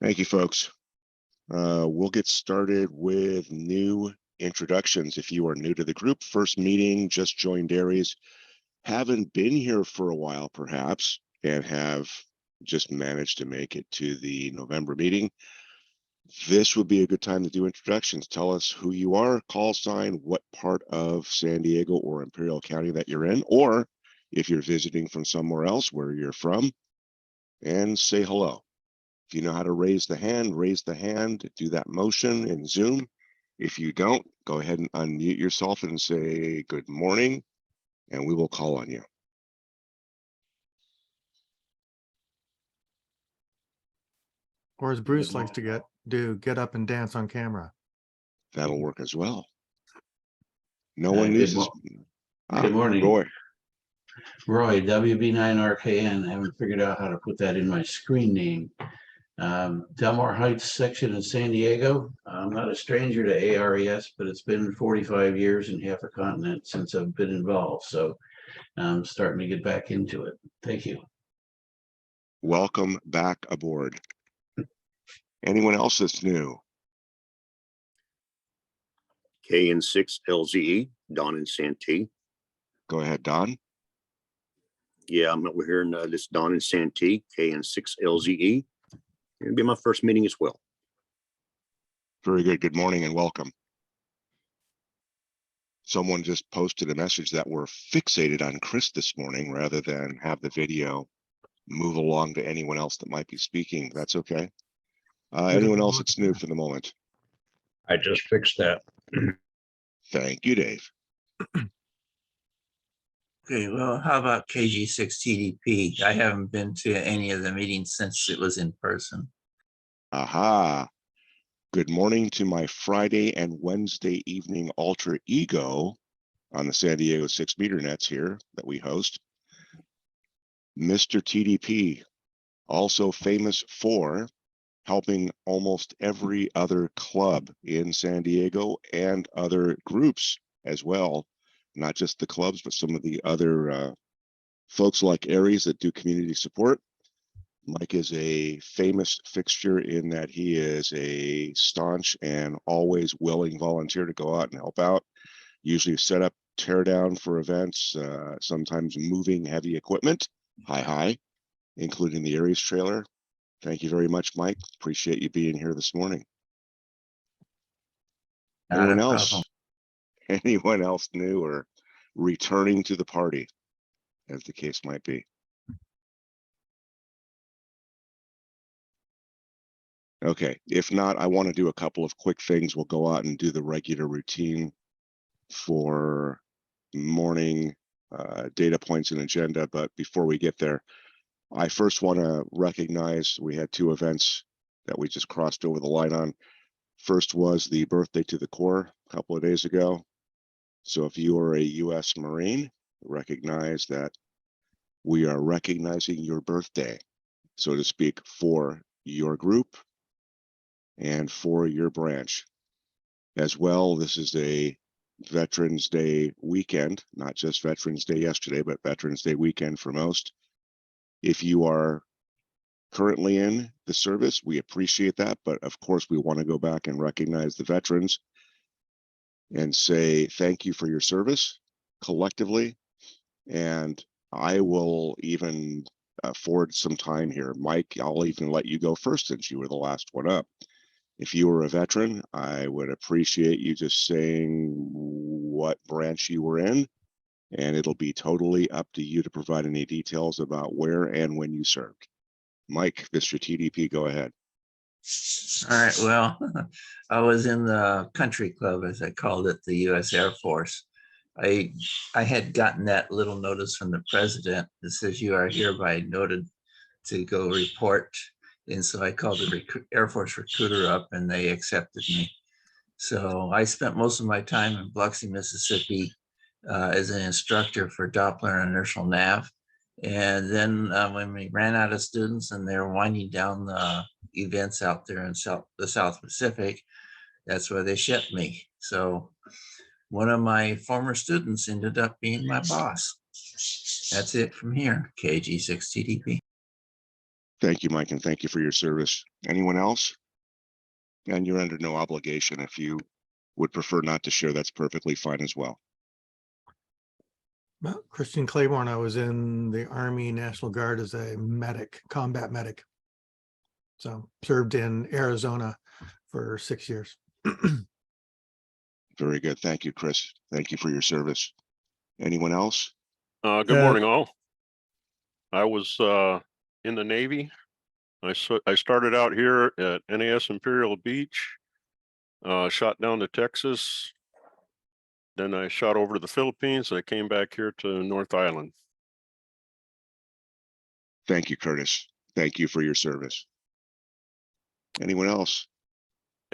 Thank you, folks. We'll get started with new introductions. If you are new to the group, first meeting, just joined ARES, haven't been here for a while perhaps, and have just managed to make it to the November meeting, this would be a good time to do introductions. Tell us who you are, call sign, what part of San Diego or Imperial County that you're in, or if you're visiting from somewhere else, where you're from, and say hello. If you know how to raise the hand, do that motion in Zoom. If you don't, go ahead and unmute yourself and say good morning, and we will call on you. Or as Bruce likes to get up and dance on camera. That'll work as well. No one needs this. Good morning. Roy, WB9RKN. I haven't figured out how to put that in my screen name. Delmar Heights section in San Diego. I'm not a stranger to ARES, but it's been 45 years and half a continent since I've been involved. So I'm starting to get back into it. Thank you. Welcome back aboard. Anyone else that's new? KN6LZE, Don and Santee. Go ahead, Don. Yeah, I'm over here in this Don and Santee, KN6LZE. It'll be my first meeting as well. Very good. Good morning and welcome. Someone just posted a message that we're fixated on Chris this morning rather than have the video move along to anyone else that might be speaking. That's okay. Anyone else that's new for the moment? I just fixed that. Thank you, Dave. Okay, well, how about KG6TDP? I haven't been to any of the meetings since it was in person. Aha. Good morning to my Friday and Wednesday evening alter ego on the San Diego 6 meter nets here that we host. Mr. TDP, also famous for helping almost every other club in San Diego and other groups as well, not just the clubs, but some of the other folks like ARES that do community support. Mike is a famous fixture in that he is a staunch and always willing volunteer to go out and help out, usually set up, tear down for events, sometimes moving heavy equipment, including the ARES trailer. Thank you very much, Mike. Appreciate you being here this morning. Anyone else? Anyone else new or returning to the party, as the case might be? Okay, if not, I want to do a couple of quick things. We'll go out and do the regular routine for morning data points and agenda. But before we get there, I first want to recognize we had 2 events that we just crossed over the line on. First was the birthday to the Corps a couple of days ago. So if you are a U.S. Marine, recognize that we are recognizing your birthday, so to speak, for your group and for your branch. As well, this is a Veterans Day weekend, not just Veterans Day yesterday, but Veterans Day weekend for most. If you are currently in the service, we appreciate that, but of course we want to go back and recognize the veterans and say thank you for your service collectively. And I will even afford some time here. Mike, I'll even let you go first since you were the last one up. If you were a veteran, I would appreciate you just saying what branch you were in, and it'll be totally up to you to provide any details about where and when you served. Mike, Mr. TDP, go ahead. All right, well, I was in the country club, as I called it, the U.S. Air Force. I had gotten that little notice from the president that says you are hereby noted to go report. And so I called the Air Force recruiter up and they accepted me. So I spent most of my time in Biloxi, Mississippi as an instructor for Doppler and inertial nav. And then when we ran out of students and they were winding down the events out there in the South Pacific, that's where they shipped me. So one of my former students ended up being my boss. That's it from here, KG6TDP. Thank you, Mike, and thank you for your service. Anyone else? And you're under no obligation. If you would prefer not to share, that's perfectly fine as well. Well, Christian Claiborne, I was in the Army National Guard as a medic, combat medic. So served in Arizona for 6 years. Very good. Thank you, Chris. Thank you for your service. Anyone else? Good Yeah. morning, all. I was in the Navy. I started out here at NAS Imperial Beach, shot down to Texas. Then I shot over to the Philippines. I came back here to North Island. Thank you, Curtis. Thank you for your service. Anyone else?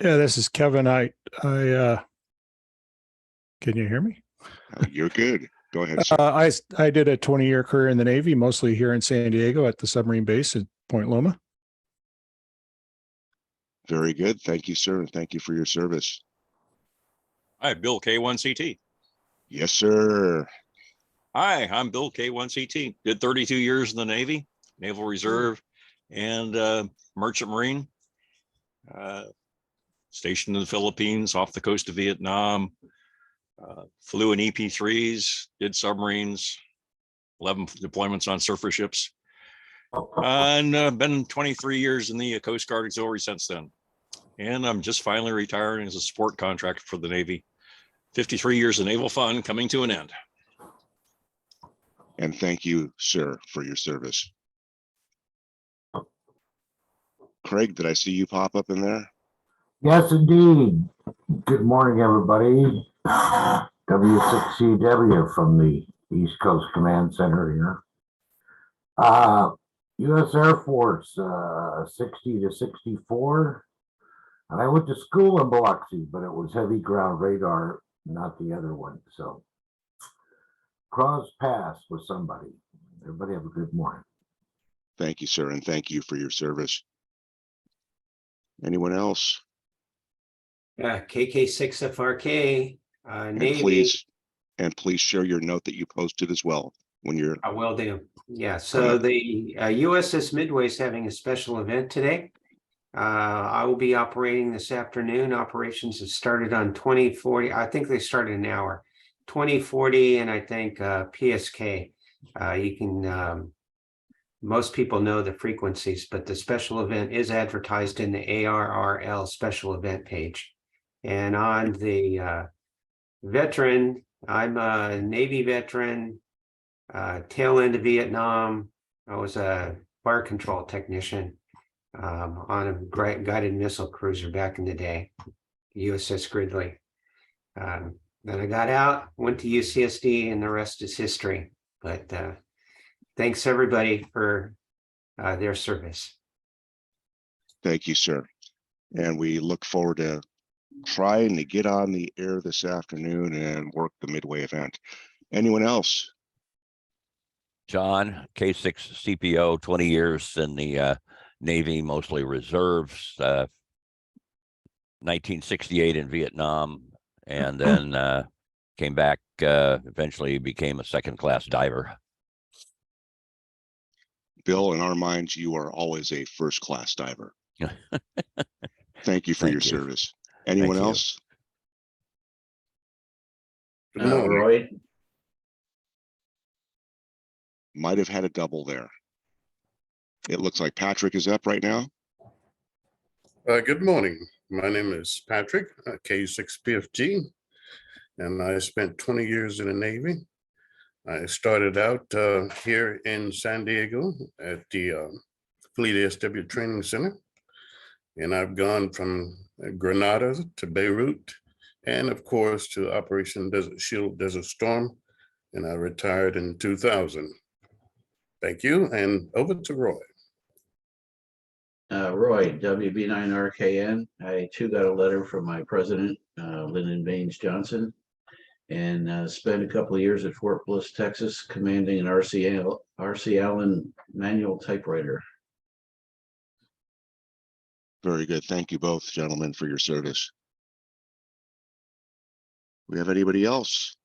Yeah, this is Kevin. Can you hear me? Oh, you're good. Go ahead, sir. I did a 20-year career in the Navy, mostly here in San Diego at the submarine base at Point Loma. Very good. Thank you, sir. And thank you for your service. Hi, Bill K1CT. Yes, sir. Hi, I'm Bill K1CT. Did 32 years in the Navy, Naval Reserve, and Merchant Marine. Stationed in the Philippines, off the coast of Vietnam. Flew in EP3s, did submarines, 11 deployments on surface ships. And been 23 years in the Coast Guard Auxiliary since then. And I'm just finally retiring as a support contractor for the Navy. 53 years of naval fun coming to an end. And thank you, sir, for your service. Craig, did I see you pop up in there? Yes, indeed. Good morning, everybody. W6CW from the East Coast Command Center here. U.S. Air Force, 60 to 64. And I went to school in Biloxi, but it was heavy ground radar, not the other one. So cross paths with somebody. Everybody have a good morning. Thank you, sir. And thank you for your service. Anyone else? KK6FRK, And Navy. please share your note that you posted as well when you're. I will do. Yeah, so the USS Midway is having a special event today. I will be operating this afternoon. Operations have started on 2040. I think they started an hour. 2040 and I think PSK. You can most people know the frequencies, but the special event is advertised in the ARRL special event page. And on the veteran, I'm a Navy veteran, tail end of Vietnam. I was a fire control technician on a guided missile cruiser back in the day, USS Gridley. Then I got out, went to UCSD, and the rest is history. But thanks everybody for their service. Thank you, sir. And we look forward to trying to get on the air this afternoon and work the Midway event. Anyone else? John, K6 CPO, 20 years in the Navy, mostly reserves, 1968 in Vietnam, and then came back, eventually became a second-class diver. Bill, in our minds, you are always a first-class diver. Thank you for your service. Anyone else? Good morning, Roy. Might have had a double there. It looks like Patrick is up right now. Good morning. My name is Patrick, K6PFG, and I spent 20 years in the Navy. I started out here in San Diego at the Fleet SW Training Center, and I've gone from Grenada to Beirut, and of course to Operation Desert Shield, Desert Storm, and I retired in 2000. Thank you, and over to Roy. Roy, WB9RKN. I too got a letter from my president, Lyndon Baines Johnson, and spent a couple of years at Fort Bliss, Texas, commanding an RC Allen manual typewriter. Very good. Thank you both, gentlemen, for your service. We have anybody else?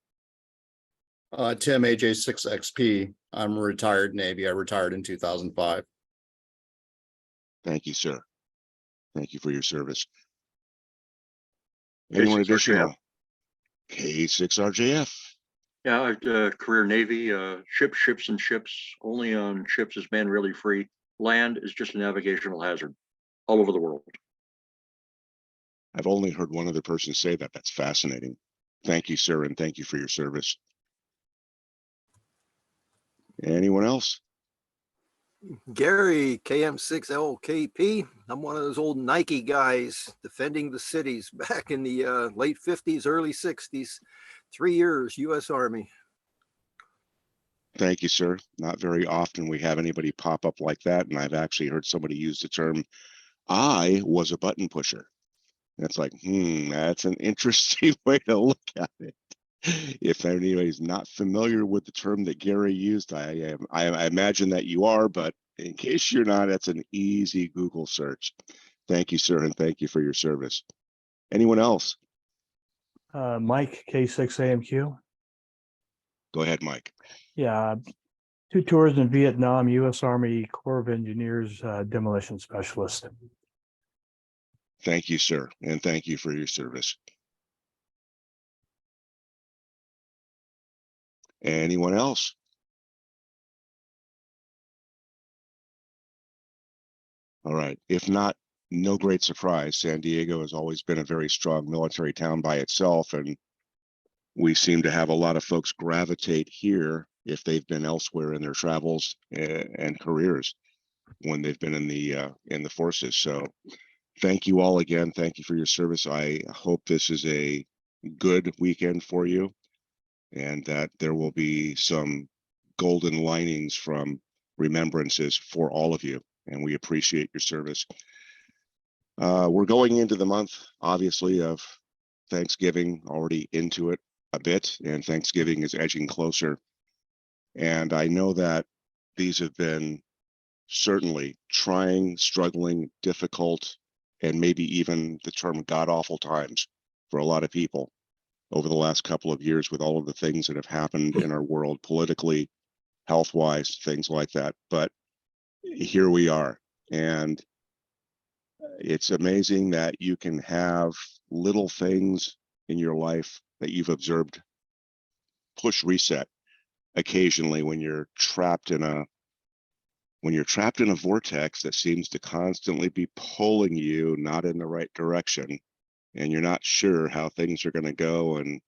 Tim, AJ6XP. I'm a retired Navy. I retired in 2005. Thank you, sir. Thank you for your service. Anyone K6RJF. additional? K6RJF. Yeah, career Navy, ships and ships. Only on ships is man really free. Land is just a navigational hazard all over the world. I've only heard one other person say that. That's fascinating. Thank you, sir, and thank you for your service. Anyone else? Gary, KM6LKP. I'm one of those old Nike guys defending the cities back in the late 50s, early 60s. 3 years, U.S. Army. Thank you, sir. Not very often we have anybody pop up like that, and I've actually heard somebody use the term, I was a button pusher. And it's like, that's an interesting way to look at it. If anybody's not familiar with the term that Gary used, I imagine that you are, but in case you're not, that's an easy Google search. Thank you, sir, and thank you for your service. Anyone else? Mike, K6AMQ. Go ahead, Mike. Yeah, 2 tours in Vietnam, U.S. Army Corps of Engineers demolition specialist. Thank you, sir, and thank you for your service. Anyone else? All right. If not, no great surprise. San Diego has always been a very strong military town by itself, and we seem to have a lot of folks gravitate here if they've been elsewhere in their travels and careers when they've been in the forces. So thank you all again. Thank you for your service. I hope this is a good weekend for you and that there will be some golden linings from remembrances for all of you. And we appreciate your service. We're going into the month, obviously, of Thanksgiving, already into it a bit, and Thanksgiving is edging closer. And I know that these have been certainly trying, struggling, difficult, and maybe even the term god-awful times for a lot of people over the last couple of years with all of the things that have happened in our world politically, health-wise, things like that. But here we are. And it's amazing that you can have little things in your life that you've observed push reset occasionally when you're trapped in a vortex that seems to constantly be pulling you not in the right direction, and you're not sure how things are going to go and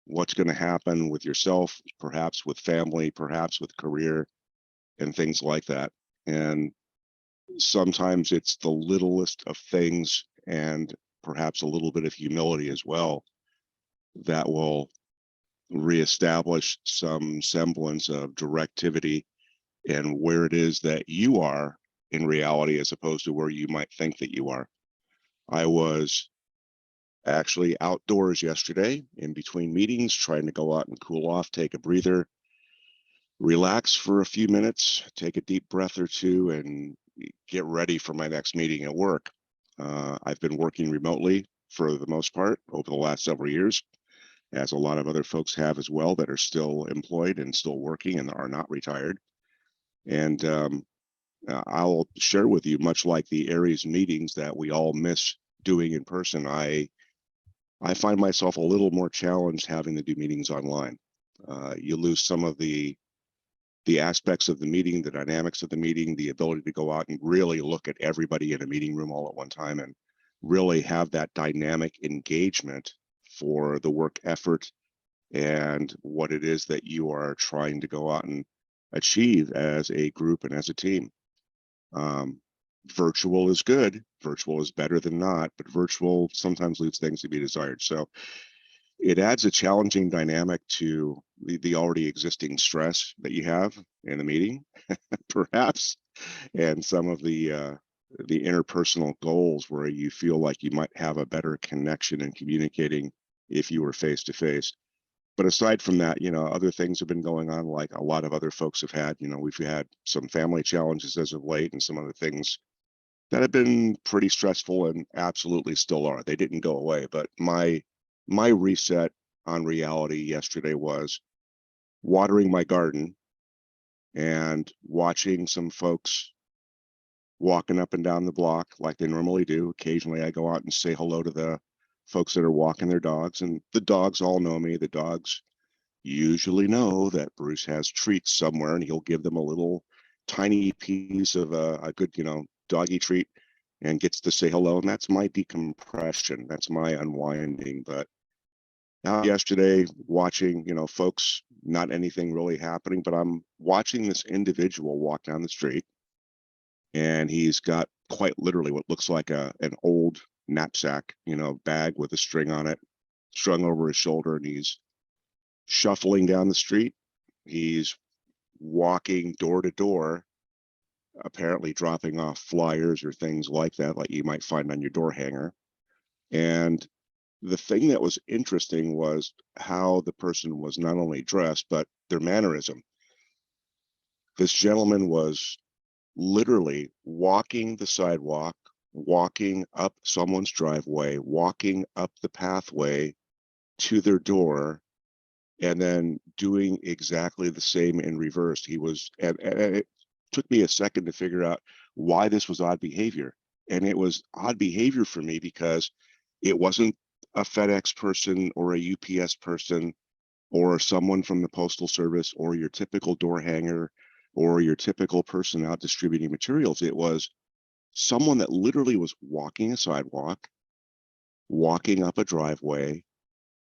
what's going to happen with yourself, perhaps with family, perhaps with career and things like that. And sometimes it's the littlest of things, and perhaps a little bit of humility as well, that will reestablish some semblance of directivity and where it is that you are in reality, as opposed to where you might think that you are. I was actually outdoors yesterday in between meetings, trying to go out and cool off, take a breather, relax for a few minutes, take a deep breath or two, and get ready for my next meeting at work. I've been working remotely for the most part over the last several years, as a lot of other folks have as well that are still employed and still working and are not retired. And I'll share with you, much like the ARES meetings that we all miss doing in person, I find myself a little more challenged having to do meetings online. You lose some of the aspects of the meeting, the dynamics of the meeting, the ability to go out and really look at everybody in a meeting room all at one time and really have that dynamic engagement for the work effort and what it is that you are trying to go out and achieve as a group and as a team. Virtual is good. Virtual is better than not, but virtual sometimes leaves things to be desired. So it adds a challenging dynamic to the already existing stress that you have in the meeting, perhaps, and some of the interpersonal goals where you feel like you might have a better connection in communicating if you were face to face. But aside from that, other things have been going on, like a lot of other folks have had. We've had some family challenges as of late and some other things that have been pretty stressful and absolutely still are. They didn't go away, but my reset on reality yesterday was watering my garden and watching some folks walking up and down the block like they normally do. Occasionally I go out and say hello to the folks that are walking their dogs, and the dogs all know me. The dogs usually know that Bruce has treats somewhere, and he'll give them a little tiny piece of a good, doggy treat, and gets to say hello. And that's my decompression. That's my unwinding. But yesterday, watching, folks, not anything really happening, but I'm watching this individual walk down the street, and he's got quite literally what looks like an old knapsack, bag with a string on it, strung over his shoulder, and he's shuffling down the street. He's walking door to door, apparently dropping off flyers or things like that, like you might find on your door hanger. And the thing that was interesting was how the person was not only dressed, but their mannerism. This gentleman was literally walking the sidewalk, walking up someone's driveway, walking up the pathway to their door, and then doing exactly the same in reverse. He was, and it took me a second to figure out why this was odd behavior. And it was odd behavior for me because it wasn't a FedEx person or a UPS person or someone from the Postal Service or your typical door hanger or your typical person out distributing materials. It was someone that literally was walking a sidewalk, walking up a driveway,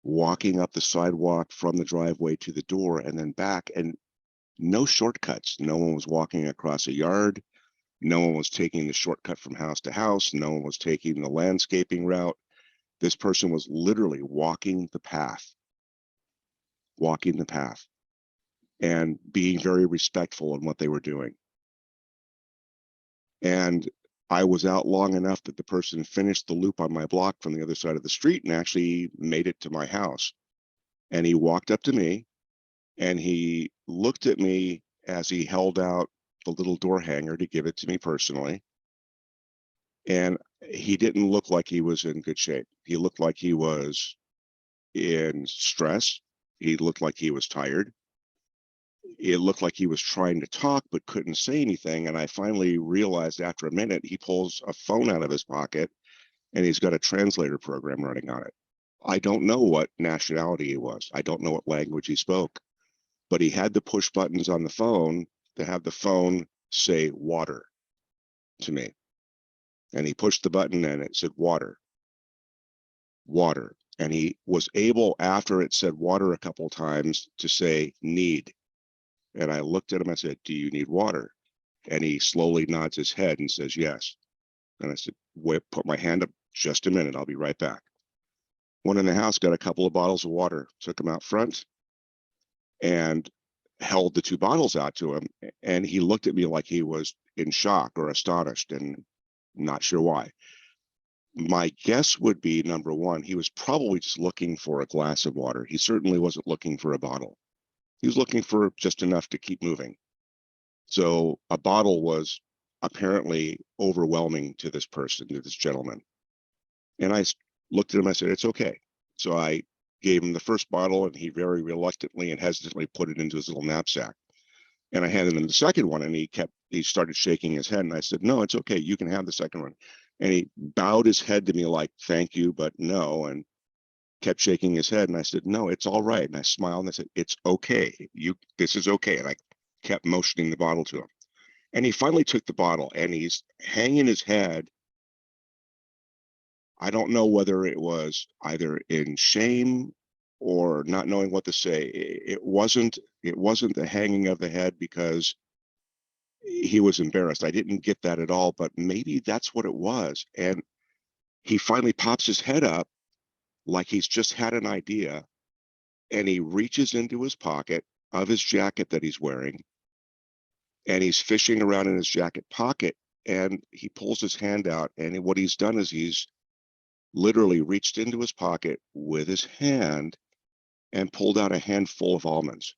walking up the sidewalk from the driveway to the door and then back, and no shortcuts. No one was walking across a yard. No one was taking the shortcut from house to house. No one was taking the landscaping route. This person was literally walking the path and being very respectful in what they were doing. And I was out long enough that the person finished the loop on my block from the other side of the street and actually made it to my house. And he walked up to me and he looked at me as he held out the little door hanger to give it to me personally. And he didn't look like he was in good shape. He looked like he was in stress. He looked like he was tired. It looked like he was trying to talk but couldn't say anything. And I finally realized after a minute, he pulls a phone out of his pocket and he's got a translator program running on it. I don't know what nationality he was. I don't know what language he spoke, but he had the push buttons on the phone to have the phone say water to me. And he pushed the button and it said water, water. And he was able, after it said water a couple of times, to say need. And I looked at him, I said, do you need water? And he slowly nods his head and says, yes. And I said, wait, put my hand up just a minute. I'll be right back. Went in the house, got a couple of bottles of water, took them out front and held the two bottles out to him. And he looked at me like he was in shock or astonished and not sure why. My guess would be, number one, he was probably just looking for a glass of water. He certainly wasn't looking for a bottle. He was looking for just enough to keep moving. So a bottle was apparently overwhelming to this person, to this gentleman. And I looked at him, I said, it's okay. So I gave him the first bottle and he very reluctantly and hesitantly put it into his little knapsack. And I handed him the second one and he started shaking his head. And I said, no, it's okay. You can have the second one. And he bowed his head to me like, thank you, but no. And kept shaking his head. And I said, no, it's all right. And I smiled and I said, it's okay. This is okay. And I kept motioning the bottle to him. And he finally took the bottle and he's hanging his head. I don't know whether it was either in shame or not knowing what to say. It wasn't the hanging of the head because he was embarrassed. I didn't get that at all, but maybe that's what it was. And he finally pops his head up like he's just had an idea, and he reaches into his pocket of his jacket that he's wearing, and he's fishing around in his jacket pocket, and he pulls his hand out, and what he's done is he's literally reached into his pocket with his hand and pulled out a handful of almonds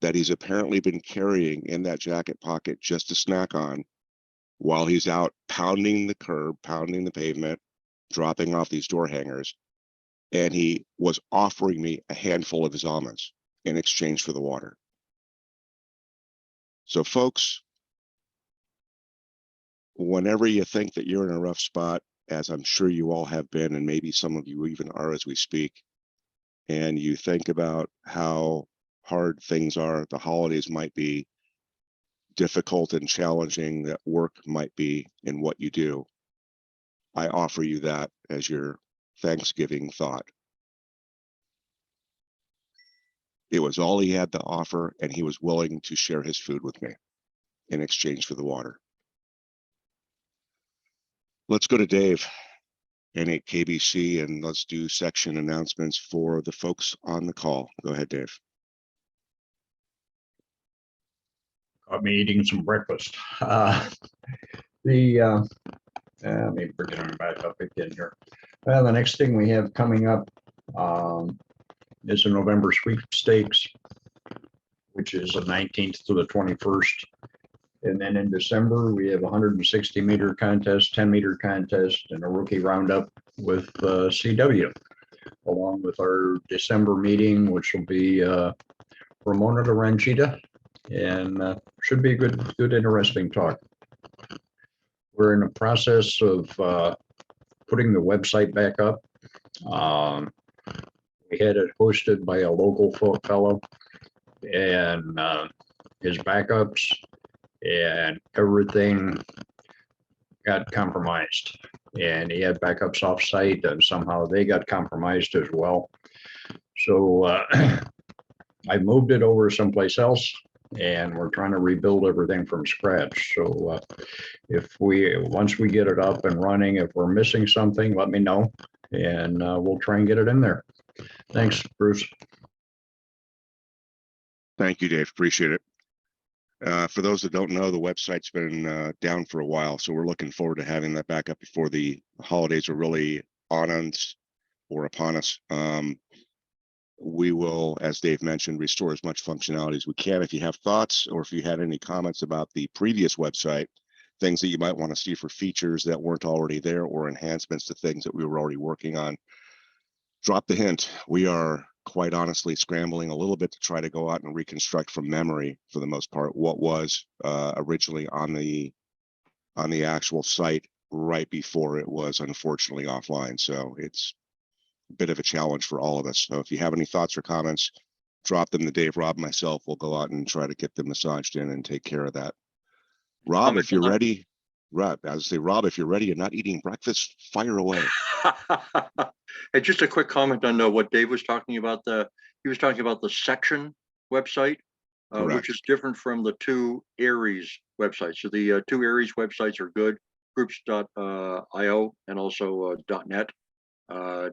that he's apparently been carrying in that jacket pocket just to snack on while he's out pounding the curb, pounding the pavement, dropping off these door hangers. And he was offering me a handful of his almonds in exchange for the water. So folks, whenever you think that you're in a rough spot, as I'm sure you all have been, and maybe some of you even are as we speak, and you think about how hard things are, the holidays might be, difficult and challenging that work might be in what you do, I offer you that as your Thanksgiving thought. It was all he had to offer, and he was willing to share his food with me in exchange for the water. Let's go to Dave, N8 KBC, and let's do section announcements for the folks on the call. Go ahead, Dave. Caught me eating some breakfast. Let me bring it on back up again here. The next thing we have coming up is the November sweepstakes, which is the 19th to the 21st. And then in December, we have a 160 meter contest, 10 meter contest, and a rookie roundup with CW, along with our December meeting, which will be Ramona de Ranchita, and should be a good, interesting talk. We're in the process of putting the website back up. We had it hosted by a local fellow, and his backups and everything got compromised. And he had backups off site, and somehow they got compromised as well. So I moved it over someplace else, and we're trying to rebuild everything from scratch. So once we get it up and running, if we're missing something, let me know, and we'll try and get it in there. Thanks, Bruce. Thank you, Dave. Appreciate it. For those that don't know, the website's been down for a while, so we're looking forward to having that back up before the holidays are really on us or upon us. We will, as Dave mentioned, restore as much functionality as we can. If you have thoughts, or if you had any comments about the previous website, things that you might want to see for features that weren't already there, or enhancements to things that we were already working on, drop the hint. We are quite honestly scrambling a little bit to try to go out and reconstruct from memory, for the most part, what was originally on the actual site right before it was unfortunately offline. So it's a bit of a challenge for all of us. So if you have any thoughts or comments, drop them to Dave, Rob, myself. We'll go out and try to get them massaged in and take care of that. Rob, if you're ready, Rob, if you're ready and not eating breakfast, fire away. And just a quick comment on what Dave was talking about. He was talking about the section website, which is different from the two ARES websites. So the two ARES websites are good, groups.io and also .net.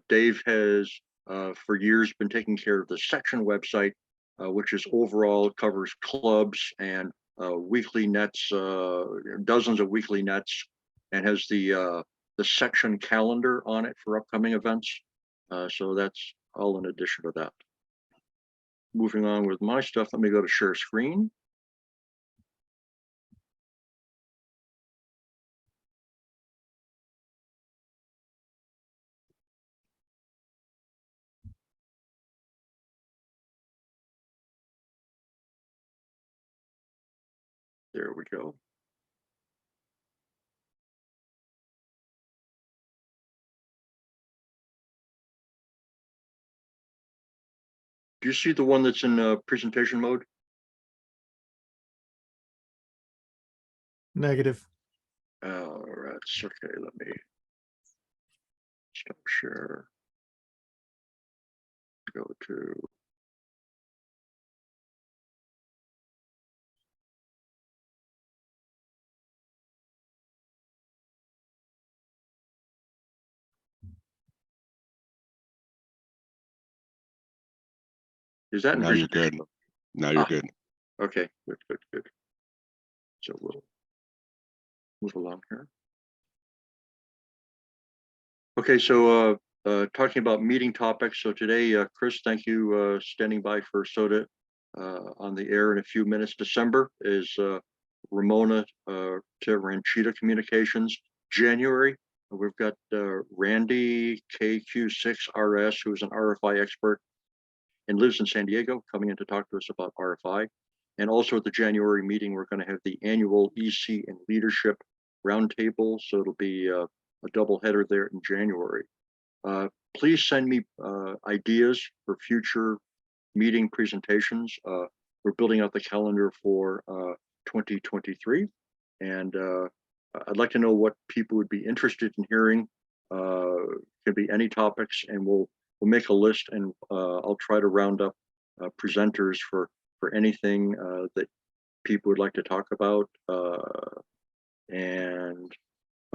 Dave has for years been taking care of the section website, which is overall covers clubs and weekly nets, dozens of weekly nets, and has the section calendar on it for upcoming events. So that's all in addition to that. Moving on with my stuff, let me go to share screen. There we go. Do you see the one that's in presentation mode? Negative. All right, okay, let me stop share. Go to Is that in Now you're good. presentation? Now you're good. Okay, good. So we'll move along here. Okay, so talking about meeting topics. So today, Chris, thank you standing by for SOTA on the air in a few minutes. December is Ramona to Ranchita Communications. January, we've got Randy KQ6RS, who is an RFI expert and lives in San Diego, coming in to talk to us about RFI. And also at the January meeting, we're going to have the annual EC and Leadership roundtable, so it'll be a double header there in January. Please send me ideas for future meeting presentations. We're building out the calendar for 2023, and I'd like to know what people would be interested in hearing. Could be any topics, and we'll make a list, and I'll try to round up presenters for anything that people would like to talk about. And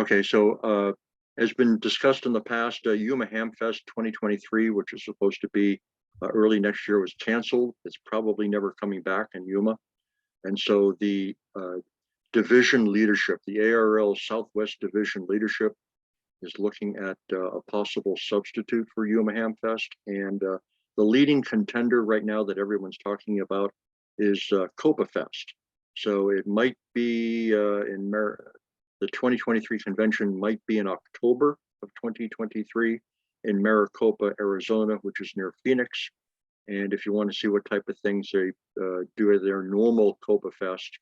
okay, so has been discussed in the past, Yuma Hamfest 2023, which is supposed to be early next year, was canceled. It's probably never coming back in Yuma. And so the division leadership, the ARRL Southwest Division leadership, is looking at a possible substitute for Yuma Hamfest. And the leading contender right now that everyone's talking about is Copa Fest. So it might be the 2023 convention might be in October of 2023 in Maricopa, Arizona, which is near Phoenix. And if you want to see what type of things they do at their normal Copa Fest,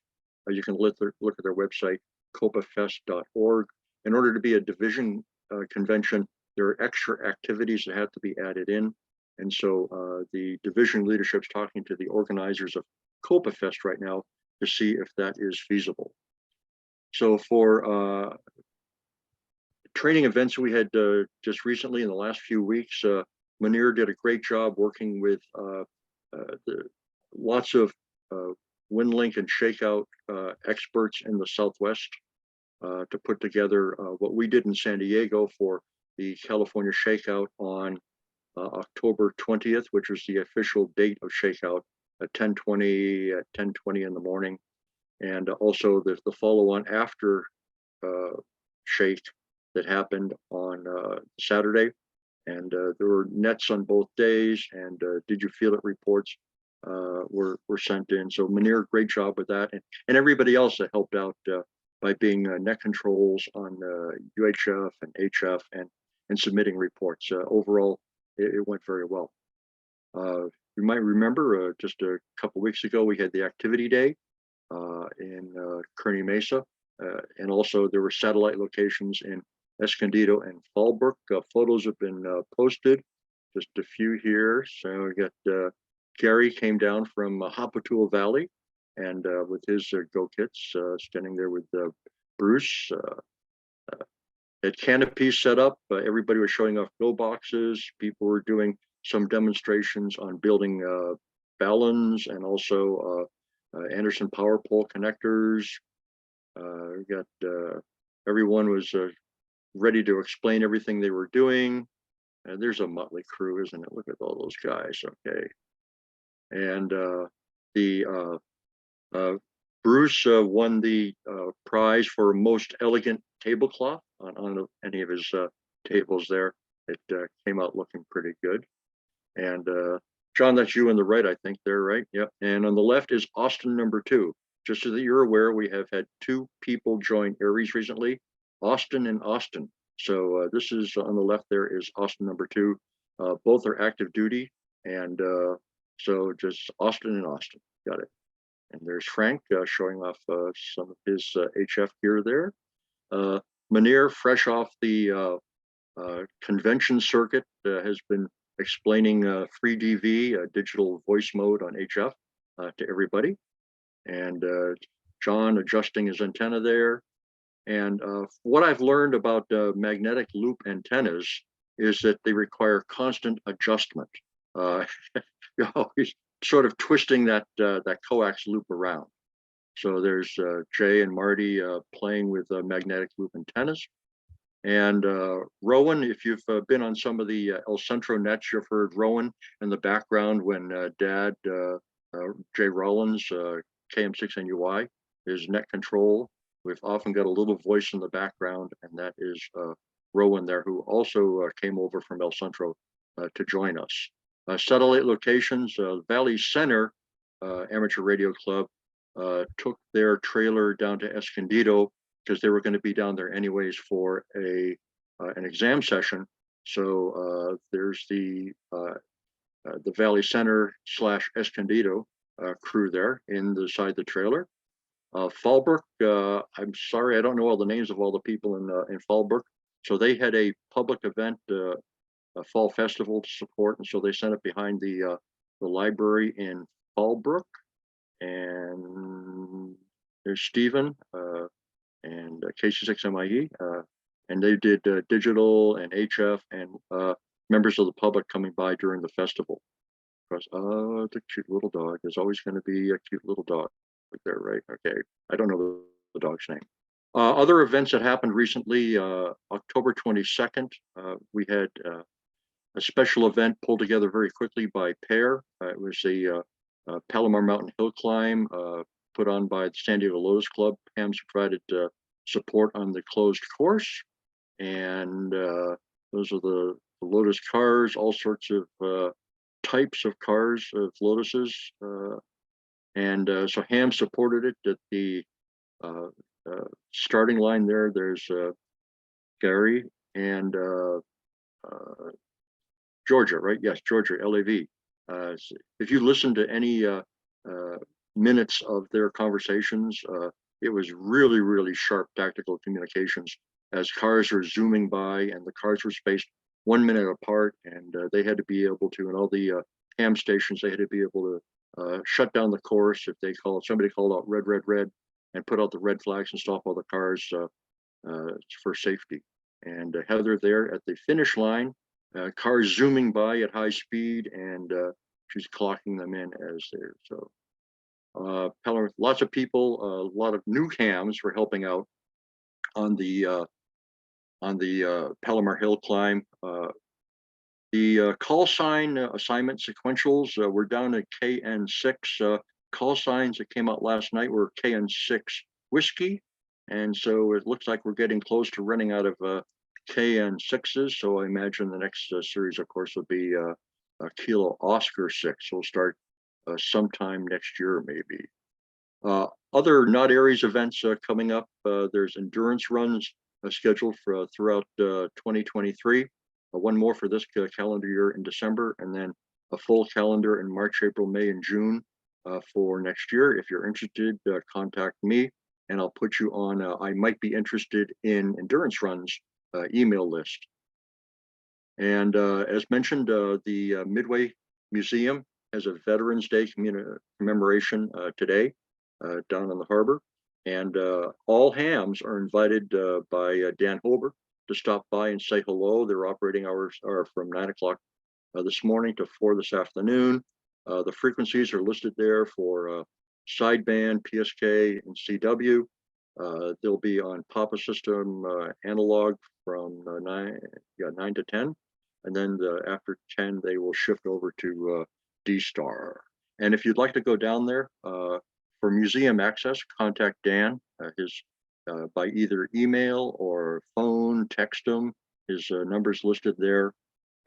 you can look at their website, copafest.org. In order to be a division convention, there are extra activities that have to be added in. And so the division leadership's talking to the organizers of Copa Fest right now to see if that is feasible. So for training events we had just recently in the last few weeks, Munir did a great job working with lots of WinLink and Shakeout experts in the Southwest to put together what we did in San Diego for the California Shakeout on October 20th, which was the official date of Shakeout at 10:20 in the morning. And also the follow-on after Shake that happened on Saturday. And there were nets on both days, and did you feel it reports were sent in. So Munir, great job with that, and everybody else that helped out by being net controls on UHF and HF and submitting reports. Overall, it went very well. You might remember just a couple weeks ago we had the activity day in Kearney Mesa, and also there were satellite locations in Escondido and Fallbrook. Photos have been posted, just a few here. So we got Gary came down from Hapatula Valley, and with his Go Kits, standing there with Bruce. At canopies set up, everybody was showing off Go boxes. People were doing some demonstrations on building balloons and also Anderson power pole connectors. We got everyone was ready to explain everything they were doing. There's a motley crew, isn't it? Look at all those guys. Okay. And Bruce won the prize for most elegant tablecloth on any of his tables there. It came out looking pretty good. And John, that's you on the right, I think there, right? Yep. And on the left is Austin #2. Just so that you're aware, we have had 2 people join ARES recently, Austin and Austin. So this is on the left there is Austin #2. Both are active duty. And so just Austin and Austin, got it. And there's Frank showing off some of his HF gear there. Munir, fresh off the convention circuit, has been explaining free DV, digital voice mode on HF to everybody. And John adjusting his antenna there. And what I've learned about magnetic loop antennas is that they require constant adjustment. You're always sort of twisting that coax loop around. So there's Jay and Marty playing with magnetic loop antennas. And Rowan, if you've been on some of the El Centro nets, you've heard Rowan in the background when Dad, Jay Rollins, KM6NUI, is net control. We've often got a little voice in the background, and that is Rowan there, who also came over from El Centro to join us. Satellite locations, Valley Center Amateur Radio Club took their trailer down to Escondido because they were going to be down there anyways for an exam session. So there's the Valley Center / Escondido crew there inside the trailer. Fallbrook, I'm sorry, I don't know all the names of all the people in Fallbrook. So they had a public event, a fall festival to support, and so they sent it behind the library in Fallbrook. And there's Stephen and KC6MIE, and they did digital and HF and members of the public coming by during the festival. Because it's a cute little dog. There's always going to be a cute little dog there, right? Okay, I don't know the dog's name. Other events that happened recently, October 22nd, we had a special event pulled together very quickly by PAIR. It was the Palomar Mountain Hill Climb put on by the San Diego Lotus Club. Pam's provided support on the closed course. And those are the Lotus cars, all sorts of types of cars, of Lotuses. So Ham supported it at the starting line there. There's Gary and Georgia, right? Yes, Georgia, LAV. If you listen to any minutes of their conversations, it was really, really sharp tactical communications as cars are zooming by, and the cars were spaced 1 minute apart, and they had to be able to, and all the ham stations, they had to be able to shut down the course if somebody called out red, red, red, and put out the red flags and stop all the cars for safety. And Heather there at the finish line, cars zooming by at high speed, and she's clocking them in as they're so. Lots of people, a lot of new hams were helping out on the Palomar Hill climb. The call sign assignment sequentials, we're down at KN6. Call signs that came out last night were KN6 whiskey. And so it looks like we're getting close to running out of KN6s. So I imagine the next series, of course, will be a Kilo Oscar 6. We'll start sometime next year, maybe. Other not ARES events coming up. There's endurance runs scheduled for throughout 2023. One more for this calendar year in December, and then a full calendar in March, April, May, and June for next year. If you're interested, contact me, and I'll put you on I might be interested in endurance runs email list. And as mentioned, the Midway Museum has a Veterans Day commemoration today down on the harbor. And all hams are invited by Dan Holbert to stop by and say hello. Their operating hours are from 9 o'clock this morning to 4 this afternoon. The frequencies are listed there for sideband, PSK, and CW. They'll be on Papa System analog from 9 to 10. And then after 10, they will shift over to D-Star. And if you'd like to go down there for museum access, contact Dan. By either email or phone, text him. His number's listed there.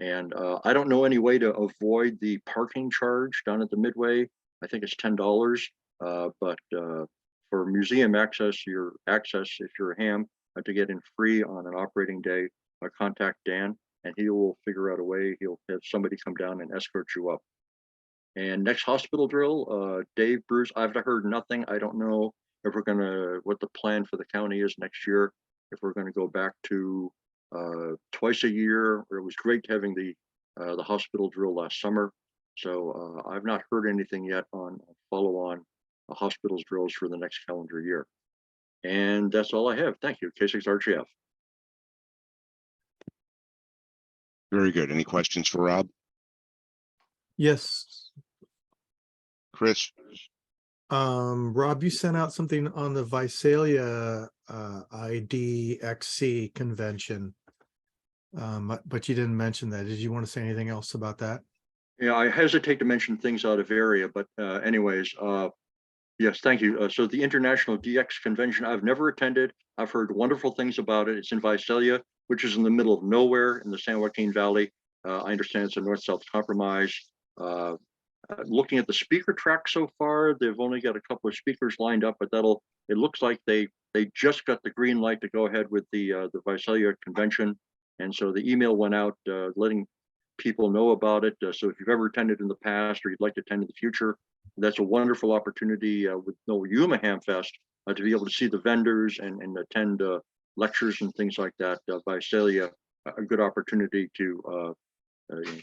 And I don't know any way to avoid the parking charge down at the Midway. I think it's $10. But for museum access, if you're a ham, to get in free on an operating day, contact Dan, and he will figure out a way. He'll have somebody come down and escort you up. And next hospital drill, Dave, Bruce, I've heard nothing. I don't know if we're gonna, what the plan for the county is next year, if we're gonna go back to twice a year. It was great having the hospital drill last summer. So I've not heard anything yet on follow-on hospitals drills for the next calendar year. And that's all I have. Thank you, K6RGF. Very good. Any questions for Rob? Yes. Chris? Rob, you sent out something on the Visalia IDXC convention, but you didn't mention that. Did you want to say anything else about that? Yeah, I hesitate to mention things out of area, but anyways, yes, thank you. So the International DX Convention, I've never attended. I've heard wonderful things about it. It's in Visalia, which is in the middle of nowhere in the San Joaquin Valley. I understand it's a north-south compromise. Looking at the speaker track so far, they've only got a couple of speakers lined up, but it looks like they just got the green light to go ahead with the Visalia convention. And so the email went out letting people know about it. So if you've ever attended in the past or you'd like to attend in the future, that's a wonderful opportunity with No Yuma Ham Fest to be able to see the vendors and attend lectures and things like that by Celia, a good opportunity to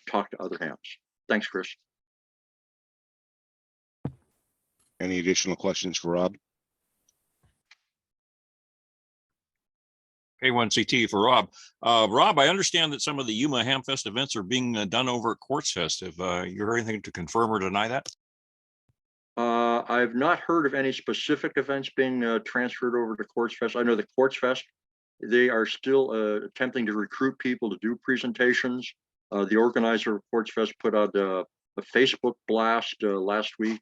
talk to other hams. Thanks, Chris. Any additional questions for Rob? K1CT for Rob. Rob, I understand that some of the Yuma Hamfest events are being done over at Quartzfest. Have you heard anything to confirm or deny that? I've not heard of any specific events being transferred over to Quartzfest. I know the Quartzfest, they are still attempting to recruit people to do presentations. The organizer of Quartzfest put out a Facebook blast last week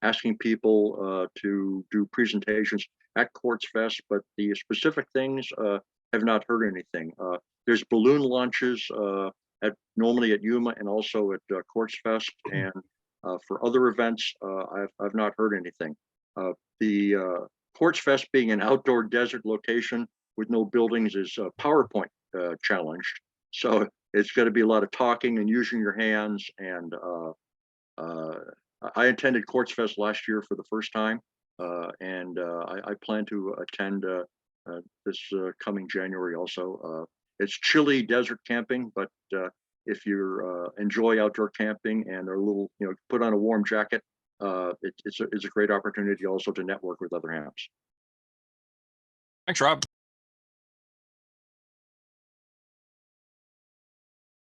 asking people to do presentations at Quartzfest, but the specific things have not heard anything. There's balloon launches normally at Yuma and also at Quartzfest, and for other events, I've not heard anything. The Quartzfest being an outdoor desert location with no buildings is PowerPoint challenged. So it's going to be a lot of talking and using your hands. And I attended Quartzfest last year for the first time, and I plan to attend this coming January also. It's chilly desert camping, but if you enjoy outdoor camping and are a little, put on a warm jacket, it's a great opportunity also to network with other hams. Thanks, Rob.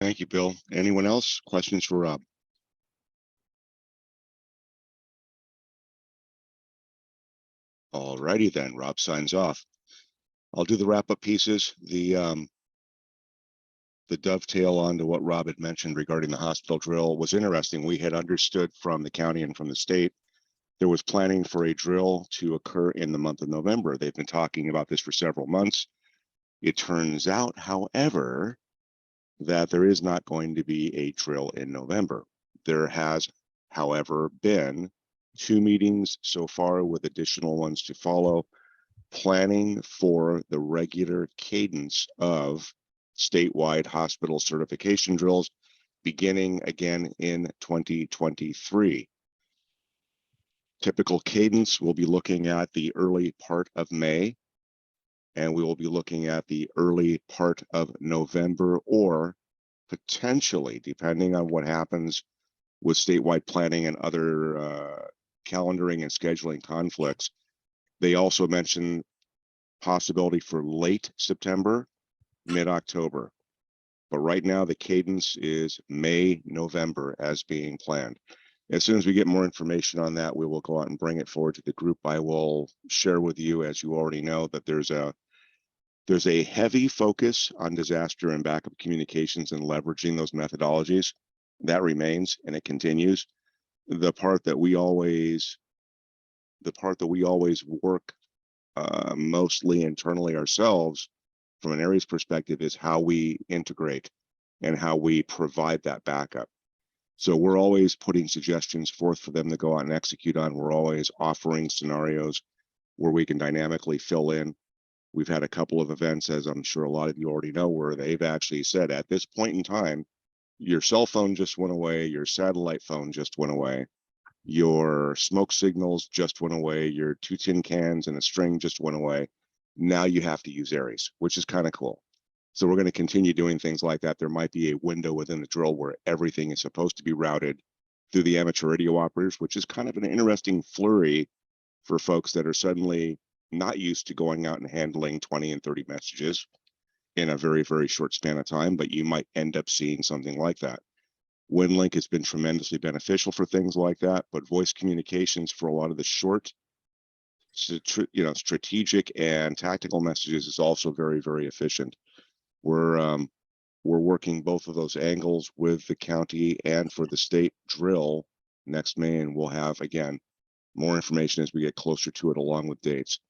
Thank you, Bill. Anyone else? Questions for Rob? All righty then, Rob signs off. I'll do the wrap-up pieces. The dovetail onto what Rob had mentioned regarding the hospital drill was interesting. We had understood from the county and from the state there was planning for a drill to occur in the month of November. They've been talking about this for several months. It turns out, however, that there is not going to be a drill in November. There has, however, been 2 meetings so far with additional ones to follow, planning for the regular cadence of statewide hospital certification drills beginning again in 2023. Typical cadence, we'll be looking at the early part of May, and we will be looking at the early part of November, or potentially, depending on what happens with statewide planning and other calendaring and scheduling conflicts. They also mentioned possibility for late September, mid-October. But right now the cadence is May, November as being planned. As soon as we get more information on that, we will go out and bring it forward to the group. I will share with you, as you already know, that there's a heavy focus on disaster and backup communications and leveraging those methodologies. That remains and it continues. The part that we always work mostly internally ourselves from an ARES perspective is how we integrate and how we provide that backup. So we're always putting suggestions forth for them to go out and execute on. We're always offering scenarios where we can dynamically fill in. We've had a couple of events, as I'm sure a lot of you already know, where they've actually said at this point in time, your cell phone just went away, your satellite phone just went away, your smoke signals just went away, your 2 tin cans and a string just went away. Now you have to use ARES, which is kind of cool. So we're going to continue doing things like that. There might be a window within the drill where everything is supposed to be routed through the amateur radio operators, which is kind of an interesting flurry for folks that are suddenly not used to going out and handling 20 and 30 messages in a very, very short span of time, but you might end up seeing something like that. WinLink has been tremendously beneficial for things like that, but voice communications for a lot of the short, strategic and tactical messages is also very, very efficient. We're working both of those angles with the county and for the state drill next May, and we'll have, again, more information as we get closer to it along with dates.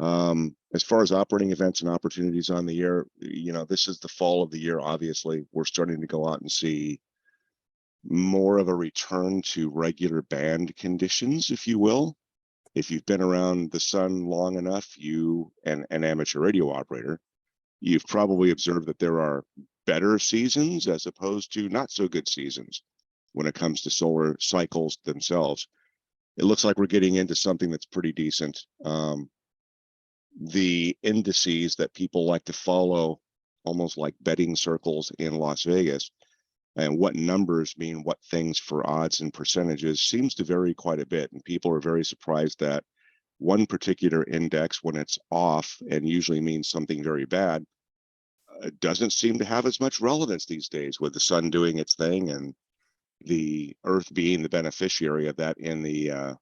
As far as operating events and opportunities on the year, this is the fall of the year. Obviously, we're starting to go out and see more of a return to regular band conditions, if you will. If you've been around the sun long enough, you and an amateur radio operator, you've probably observed that there are better seasons as opposed to not so good seasons when it comes to solar cycles themselves. it looks like we're getting into something that's pretty decent. The indices that people like to follow, almost like betting circles in Las Vegas, and what numbers mean what things for odds and percentages seems to vary quite a bit. And people are very surprised that one particular index, when it's off and usually means something very bad, doesn't seem to have as much relevance these days, with the sun doing its thing and the earth being the beneficiary of that in the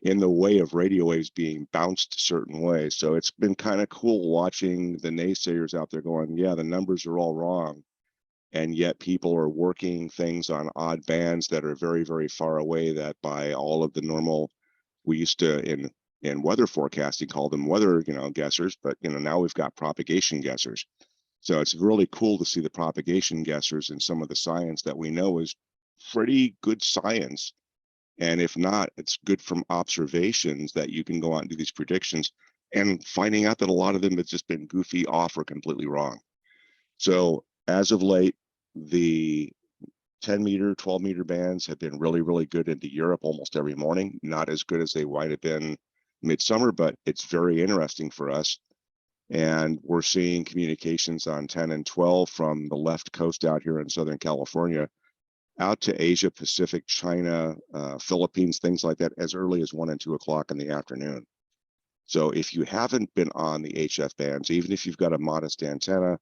in the way of radio waves being bounced a certain way. So it's been kind of cool watching the naysayers out there going, yeah, the numbers are all wrong. And yet people are working things on odd bands that are very, very far away, that by all of the normal, we used to in weather forecasting call them weather, guessers, but now we've got propagation guessers. So it's really cool to see the propagation guessers and some of the science that we know is pretty good science. And if not, it's good from observations that you can go out and do these predictions, and finding out that a lot of them have just been goofy, off, or completely wrong. So as of late, the 10 meter, 12 meter bands have been really, really good into Europe almost every morning. Not as good as they might have been midsummer, but it's very interesting for us. And we're seeing communications on 10 and 12 from the left coast out here in Southern California out to Asia, Pacific, China, Philippines, things like that, as early as 1 and 2 o'clock in the afternoon. So if you haven't been on the HF bands, even if you've got a modest antenna,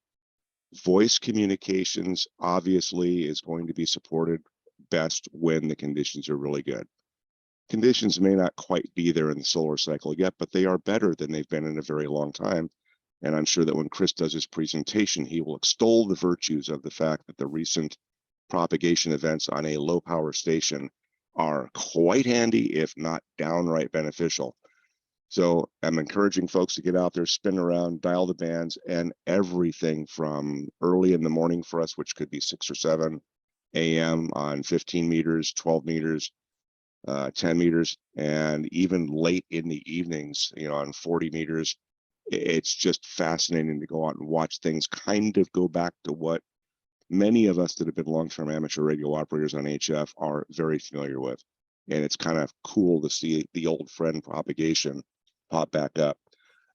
voice communications obviously is going to be supported best when the conditions are really good. Conditions may not quite be there in the solar cycle yet, but they are better than they've been in a very long time. And I'm sure that when Chris does his presentation, he will extol the virtues of the fact that the recent propagation events on a low power station are quite handy, if not downright beneficial. So I'm encouraging folks to get out there, spin around, dial the bands, and everything from early in the morning for us, which could be 6 or 7 a.m. on 15 meters, 12 meters, 10 meters, and even late in the evenings, on 40 meters. It's just fascinating to go out and watch things kind of go back to what many of us that have been long-term amateur radio operators on HF are very familiar with. And it's kind of cool to see the old friend propagation pop back up.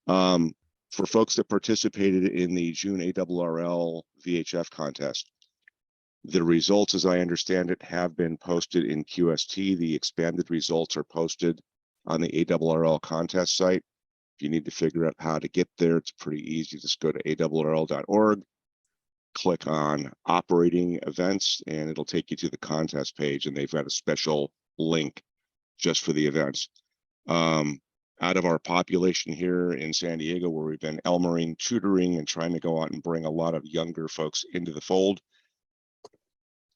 For folks that participated in the June ARRL VHF contest, the results, as I understand it, have been posted in QST. The expanded results are posted on the ARRL contest site. If you need to figure out how to get there, it's pretty easy. Just go to arrl.org, click on operating events, and it'll take you to the contest page, and they've got a special link just for the events. Out of our population here in San Diego, where we've been Elmering, tutoring, and trying to go out and bring a lot of younger folks into the fold,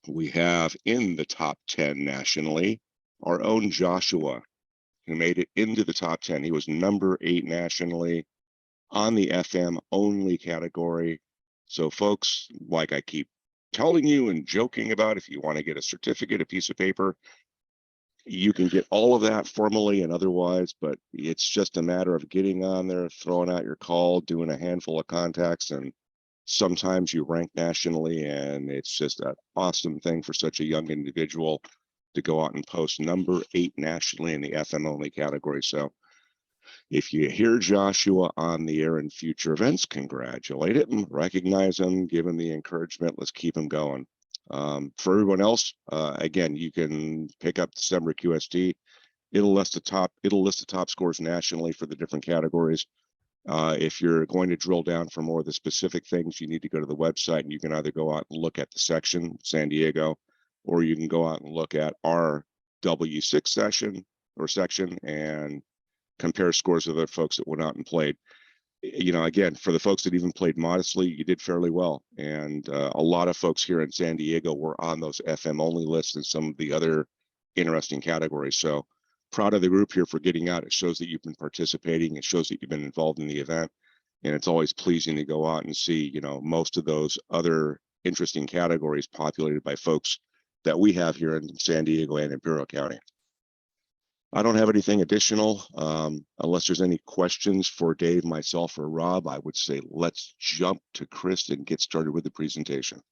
we have in the top 10 nationally our own Joshua, who made it into the top 10. He was number 8 nationally on the FM only category. So folks, like I keep telling you and joking about, if you want to get a certificate, a piece of paper, you can get all of that formally and otherwise, but it's just a matter of getting on there, throwing out your call, doing a handful of contacts, and sometimes you rank nationally, and it's just an awesome thing for such a young individual to go out and post number 8 nationally in the FM only category. So if you hear Joshua on the air in future events, congratulate him, recognize him, give him the encouragement. Let's keep him going. For everyone else, again, you can pick up December QST. It'll list the top scores nationally for the different categories. If you're going to drill down for more of the specific things, you need to go to the website, and you can either go out and look at the section, San Diego, or you can go out and look at our W6 section and compare scores with other folks that went out and played. Again, for the folks that even played modestly, you did fairly well. And a lot of folks here in San Diego were on those FM only lists and some of the other interesting categories. So proud of the group here for getting out. It shows that you've been participating. It shows that you've been involved in the event. And it's always pleasing to go out and see, most of those other interesting categories populated by folks that we have here in San Diego and Imperial County. I don't have anything additional. Unless there's any questions for Dave, myself, or Rob, I would say let's jump to Chris and get started with the presentation.